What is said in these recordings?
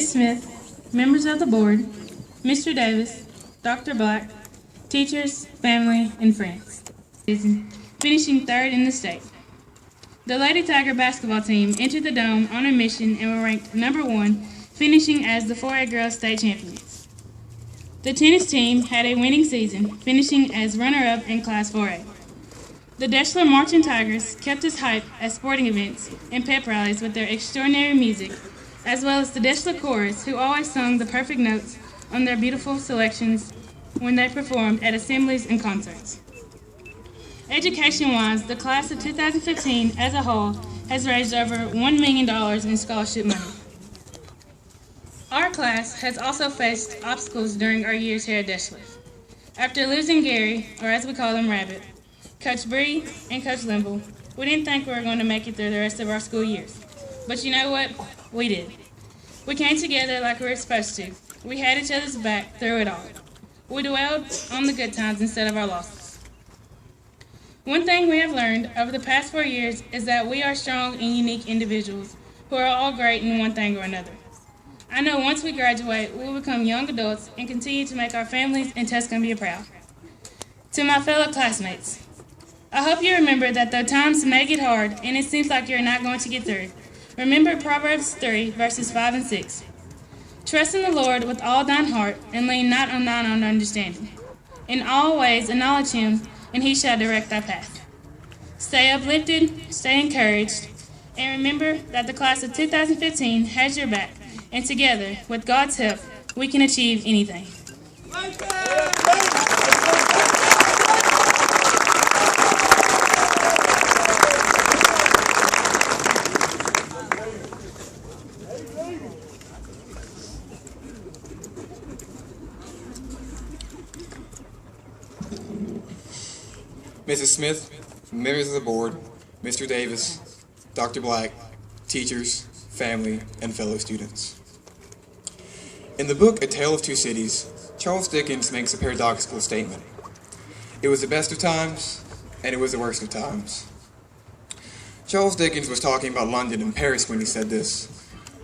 Ms. Smith, members of the board, Mr. Davis, Dr. Black, teachers, family, and friends. Finishing third in the state. The Lady Tiger basketball team entered the Dome on a mission and were ranked number 1, finishing as the 4A girls state champions. The tennis team had a winning season, finishing as runner-up in Class 4A. The Deshler Marching Tigers kept us hype at sporting events and pep rallies with their extraordinary music, as well as the Deshler Chorus, who always sung the perfect notes on their beautiful selections when they performed at assemblies and concerts. Education-wise, the class of 2015 as a whole has raised over $1 million in scholarship money. Our class has also faced obstacles during our years here at Deshler. After losing Gary, or as we call him, Rabbit, Coach Bree, and Coach Limble, we didn't think we were going to make it through the rest of our school years. But you know what? We did. We came together like we were supposed to. We had each other's back through it all. We dwelled on the good times instead of our losses. One thing we have learned over the past 4 years is that we are strong and unique individuals who are all great in one thing or another. I know once we graduate, we will become young adults and continue to make our families and Tuscumbia proud. To my fellow classmates, I hope you remember that though times may get hard and it seems like you're not going to get through, remember Proverbs 3, verses 5 and 6. Trust in the Lord with all thine heart, and lean not on thine own understanding. In all ways acknowledge him, and he shall direct thy path. Stay uplifted, stay encouraged, and remember that the class of 2015 has your back, and together, with God's help, we can achieve anything. Mrs. Smith, members of the board, Mr. Davis, Dr. Black, teachers, family, and fellow students. In the book A Tale of Two Cities, Charles Dickens makes a paradoxical statement. It was the best of times, and it was the worst of times. Charles Dickens was talking about London and Paris when he said this,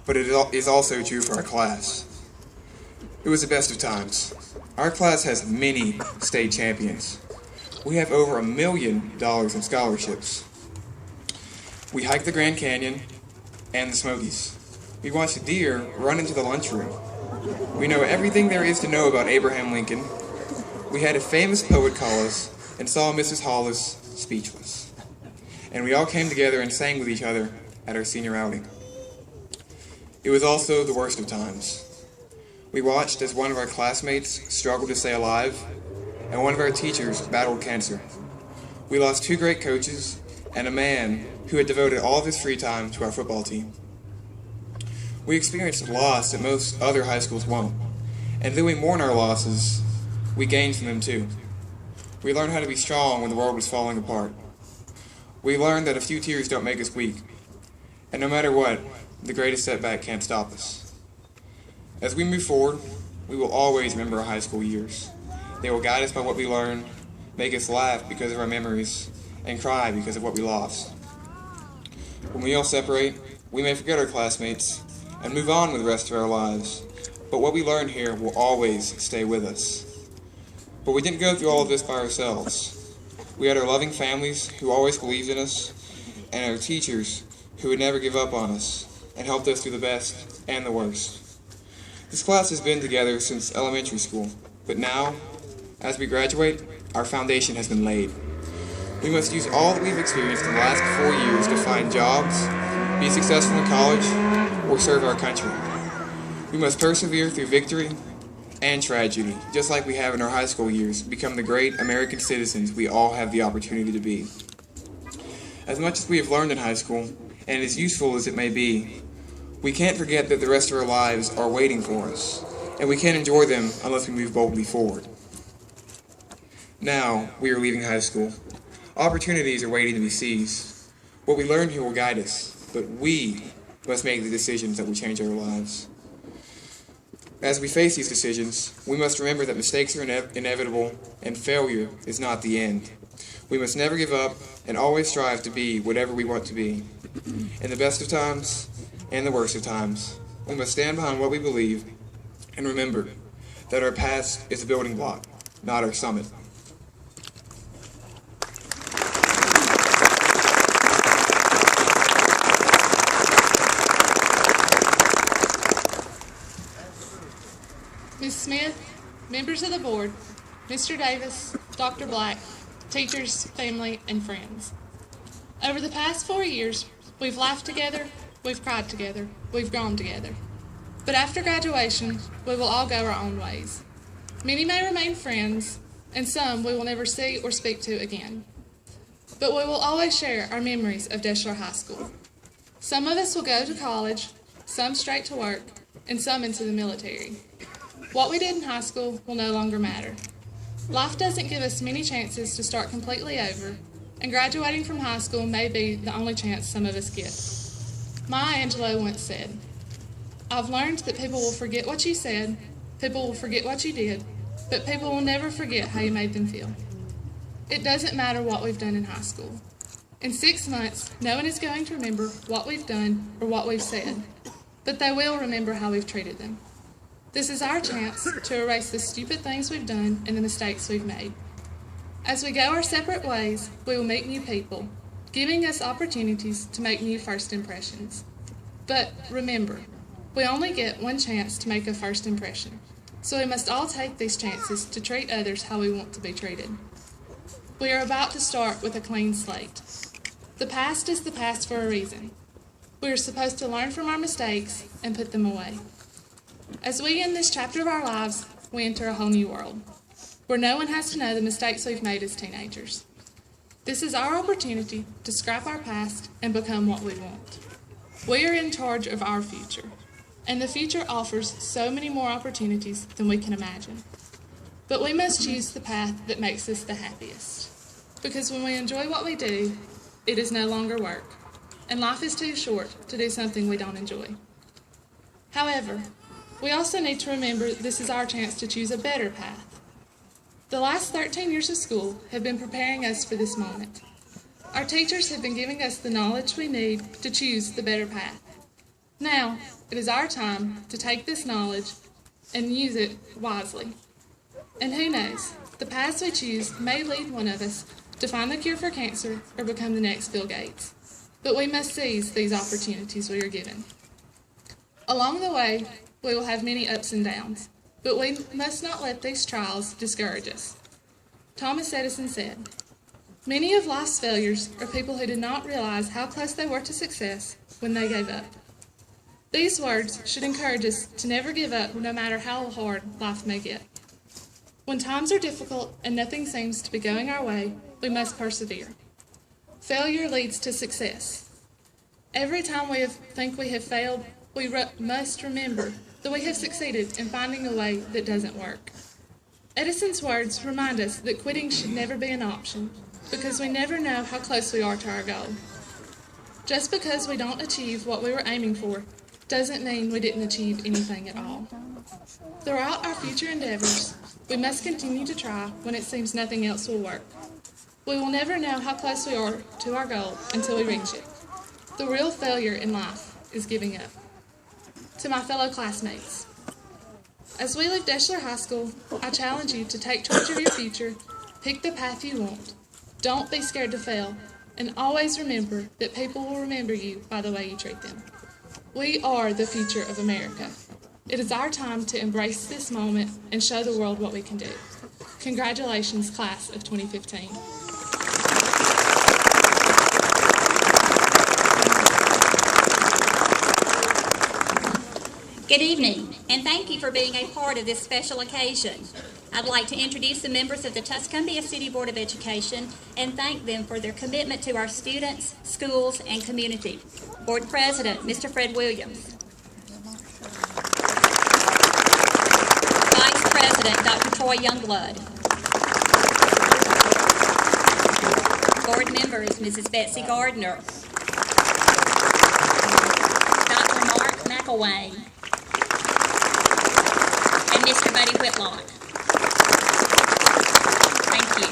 but it is also true for our class. It was the best of times. Our class has many state champions. We have over $1 million in scholarships. We hiked the Grand Canyon and the Smokies. We watched deer run into the lunchroom. We know everything there is to know about Abraham Lincoln. We had a famous poet call us and saw Mrs. Hollis speechless. And we all came together and sang with each other at our senior outing. It was also the worst of times. We watched as one of our classmates struggled to stay alive, and one of our teachers battled cancer. We lost 2 great coaches and a man who had devoted all of his free time to our football team. We experienced loss that most other high schools won't, and though we mourn our losses, we gain from them too. We learned how to be strong when the world was falling apart. We learned that a few tears don't make us weak, and no matter what, the greatest setback can't stop us. As we move forward, we will always remember our high school years. They will guide us by what we learn, make us laugh because of our memories, and cry because of what we lost. When we all separate, we may forget our classmates and move on with the rest of our lives, but what we learned here will always stay with us. But we didn't go through all of this by ourselves. We had our loving families who always believed in us, and our teachers who would never give up on us and helped us through the best and the worst. This class has been together since elementary school, but now, as we graduate, our foundation has been laid. We must use all that we've experienced in the last 4 years to find jobs, be successful in college, or serve our country. We must persevere through victory and tragedy, just like we have in our high school years, become the great American citizens we all have the opportunity to be. As much as we have learned in high school, and as useful as it may be, we can't forget that the rest of our lives are waiting for us, and we can't enjoy them unless we move boldly forward. Now, we are leaving high school. Opportunities are waiting to be seized. What we learn here will guide us, but we must make the decisions that will change our lives. As we face these decisions, we must remember that mistakes are inevitable, and failure is not the end. We must never give up and always strive to be whatever we want to be. In the best of times and the worst of times, we must stand behind what we believe and remember that our past is a building block, not our summit. Ms. Smith, members of the board, Mr. Davis, Dr. Black, teachers, family, and friends. Over the past 4 years, we've laughed together, we've cried together, we've grown together. But after graduation, we will all go our own ways. Many may remain friends, and some we will never see or speak to again. But we will always share our memories of Deshler High School. Some of us will go to college, some straight to work, and some into the military. What we did in high school will no longer matter. Life doesn't give us many chances to start completely over, and graduating from high school may be the only chance some of us get. Maya Angelou once said, "I've learned that people will forget what you said, people will forget what you did, but people will never forget how you made them feel." It doesn't matter what we've done in high school. In 6 months, no one is going to remember what we've done or what we've said, but they will remember how we've treated them. This is our chance to erase the stupid things we've done and the mistakes we've made. As we go our separate ways, we will meet new people, giving us opportunities to make new first impressions. But remember, we only get one chance to make a first impression, so we must all take these chances to treat others how we want to be treated. We are about to start with a clean slate. The past is the past for a reason. We are supposed to learn from our mistakes and put them away. As we end this chapter of our lives, we enter a whole new world, where no one has to know the mistakes we've made as teenagers. This is our opportunity to scrap our past and become what we want. We are in charge of our future, and the future offers so many more opportunities than we can imagine. But we must choose the path that makes us the happiest, because when we enjoy what we do, it is no longer work, and life is too short to do something we don't enjoy. However, we also need to remember this is our chance to choose a better path. The last 13 years of school have been preparing us for this moment. Our teachers have been giving us the knowledge we need to choose the better path. Now, it is our time to take this knowledge and use it wisely. And who knows, the paths we choose may lead one of us to find the cure for cancer or become the next Bill Gates. But we must seize these opportunities we are given. Along the way, we will have many ups and downs, but we must not let these trials discourage us. Thomas Edison said, "Many of life's failures are people who did not realize how close they were to success when they gave up." These words should encourage us to never give up no matter how hard life may get. When times are difficult and nothing seems to be going our way, we must persevere. Failure leads to success. Every time we think we have failed, we must remember that we have succeeded in finding a way that doesn't work. Edison's words remind us that quitting should never be an option, because we never know how close we are to our goal. Just because we don't achieve what we were aiming for doesn't mean we didn't achieve anything at all. Throughout our future endeavors, we must continue to try when it seems nothing else will work. We will never know how close we are to our goal until we reach it. The real failure in life is giving up. To my fellow classmates, as we leave Deshler High School, I challenge you to take charge of your future, pick the path you want, don't be scared to fail, and always remember that people will remember you by the way you treat them. We are the future of America. It is our time to embrace this moment and show the world what we can do. Congratulations, class of 2015. Good evening, and thank you for being a part of this special occasion. I'd like to introduce the members of the Tuscumbia City Board of Education and thank them for their commitment to our students, schools, and community. Board President, Mr. Fred Williams. Vice President, Dr. Troy Youngblood. Board members, Mrs. Betsy Gardner. Dr. Mark McElwain. And Mr. Buddy Whitlock. Thank you.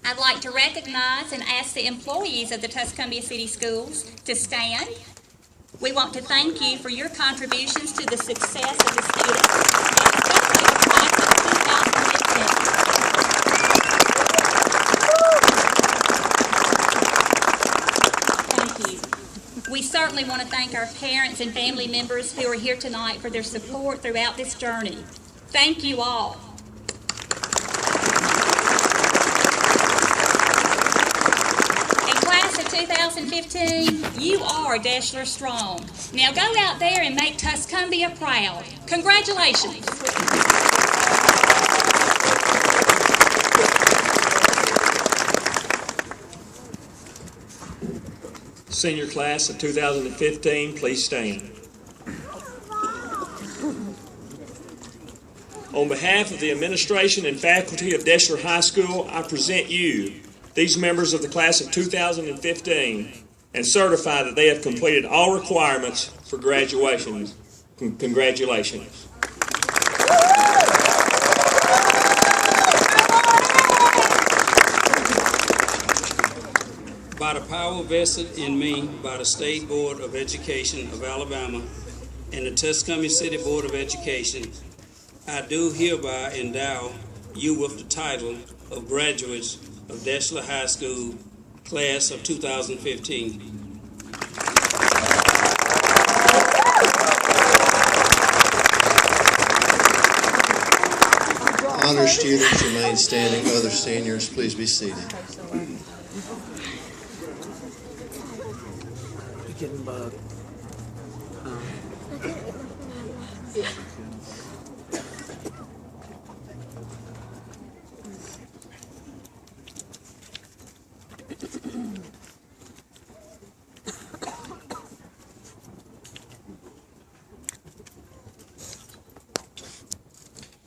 I'd like to recognize and ask the employees of the Tuscumbia City Schools to stand. We want to thank you for your contributions to the success of the students, and especially the class of 2015. Thank you. We certainly want to thank our parents and family members who are here tonight for their support throughout this journey. Thank you all. Class of 2015, you are Deshler strong. Now go out there and make Tuscumbia proud. Congratulations. Senior class of 2015, please stand. On behalf of the administration and faculty of Deshler High School, I present you these members of the class of 2015 and certify that they have completed all requirements for graduation. Congratulations. By the power vested in me by the State Board of Education of Alabama and the Tuscumbia City Board of Education, I do hereby endow you with the title of graduates of Deshler High School, class of 2015. Honor students remain standing. Other seniors, please be seated.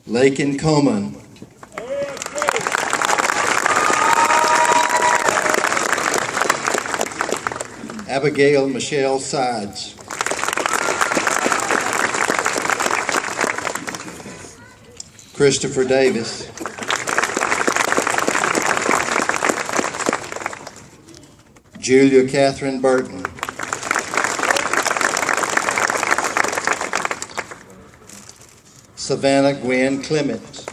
Lakin Coleman. Abigail Michelle Sides. Christopher Davis. Julia Catherine Burton. Savannah Gwen Clements.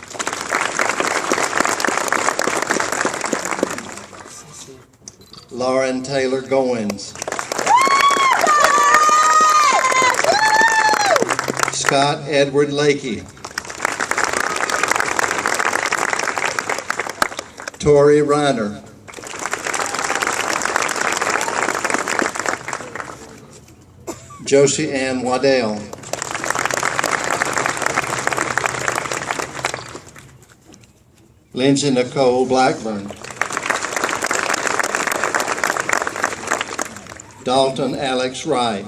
Lauren Taylor Goins. Scott Edward Lakey. Tori Reiner. Josie Ann Waddell. Lindsay Nicole Blackburn. Dalton Alex Wright.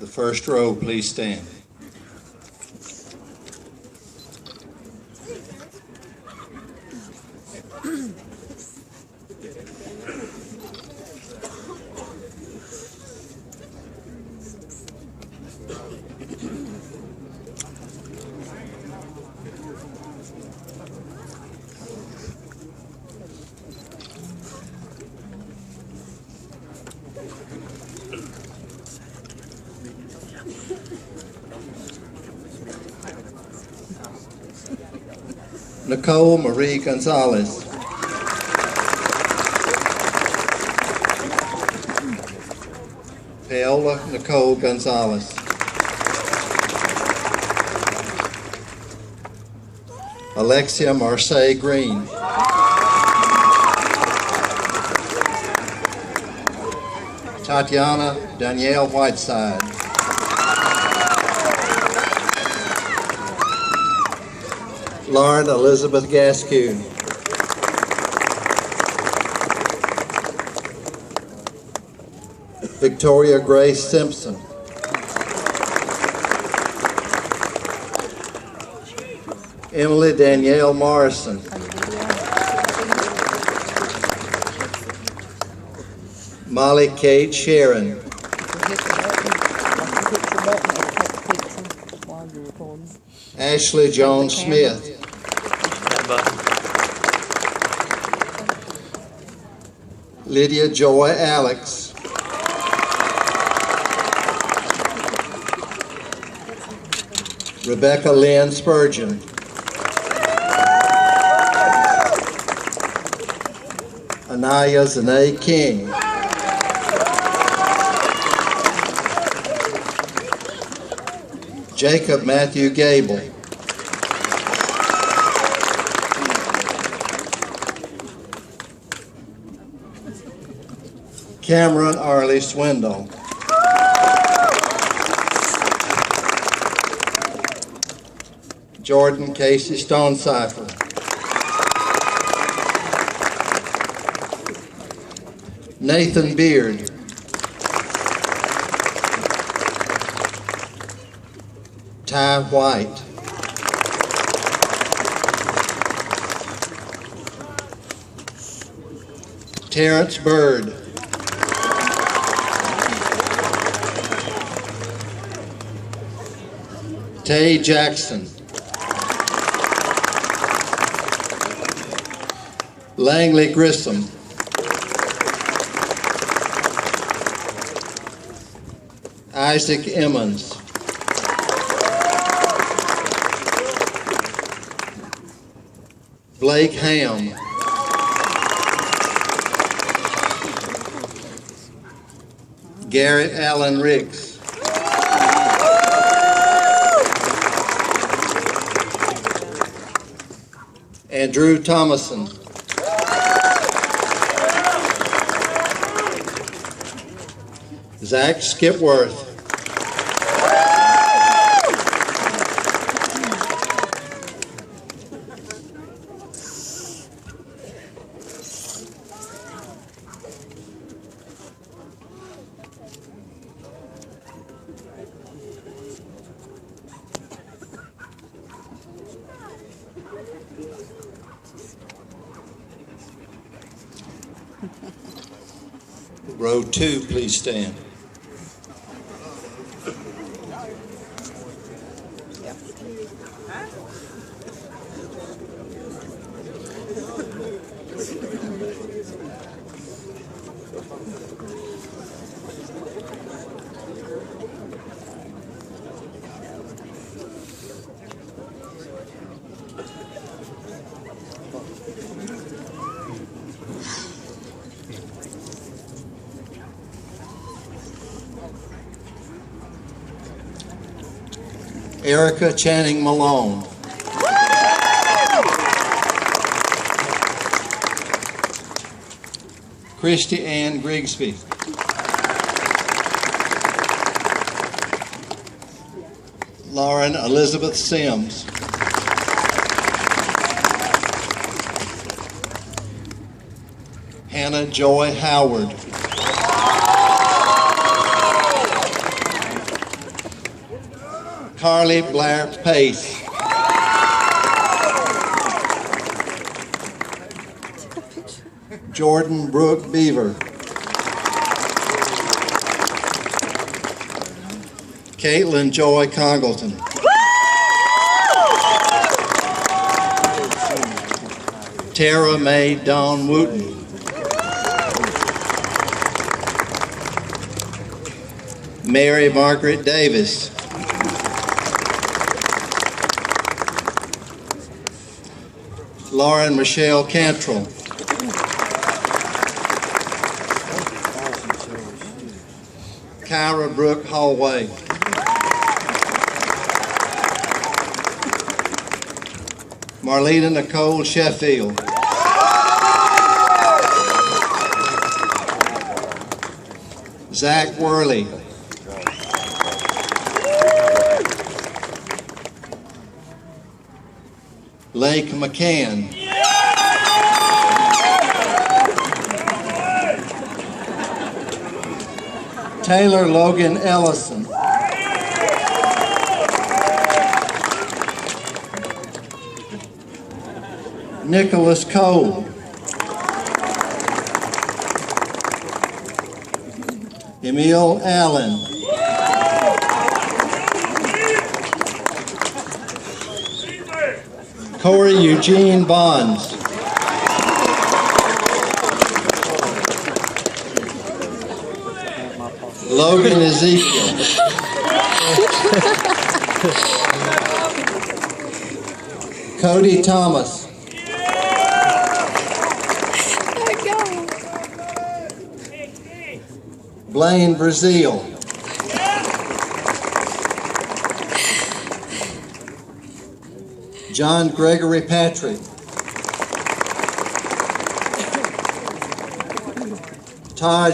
The first row, please stand. Nicole Marie Gonzalez. Paola Nicole Gonzalez. Alexia Marseille Green. Tatiana Danielle Whiteside. Lauren Elizabeth Gascoon. Victoria Grace Simpson. Emily Danielle Morrison. Molly Kate Sharon. Ashley Jones Smith. Lydia Joy Alex. Rebecca Lynn Spurgeon. Anaya Zanae King. Jacob Matthew Gable. Cameron Arley Swindle. Jordan Casey Stonecipher. Nathan Beard. Ty White. Terrence Bird. Tay Jackson. Langley Grissom. Isaac Emmons. Blake Ham. Garrett Allen Riggs. Andrew Thomason. Zach Skipworth. Row 2, please stand. Erica Channing Malone. Christy Ann Grigsby. Lauren Elizabeth Sims. Hannah Joy Howard. Carly Blair Pace. Jordan Brooke Beaver. Caitlin Joy Congleton. Tara Mae Dawn Wooten. Mary Margaret Davis. Lauren Michelle Cantrell. Kyra Brooke Hallway. Marlena Nicole Sheffield. Zach Worley. Lake McCann. Taylor Logan Ellison. Nicholas Cole. Emil Allen. Corey Eugene Bonds. Logan Ezekiel. Cody Thomas. Blaine Brazil. John Gregory Patrick. Taj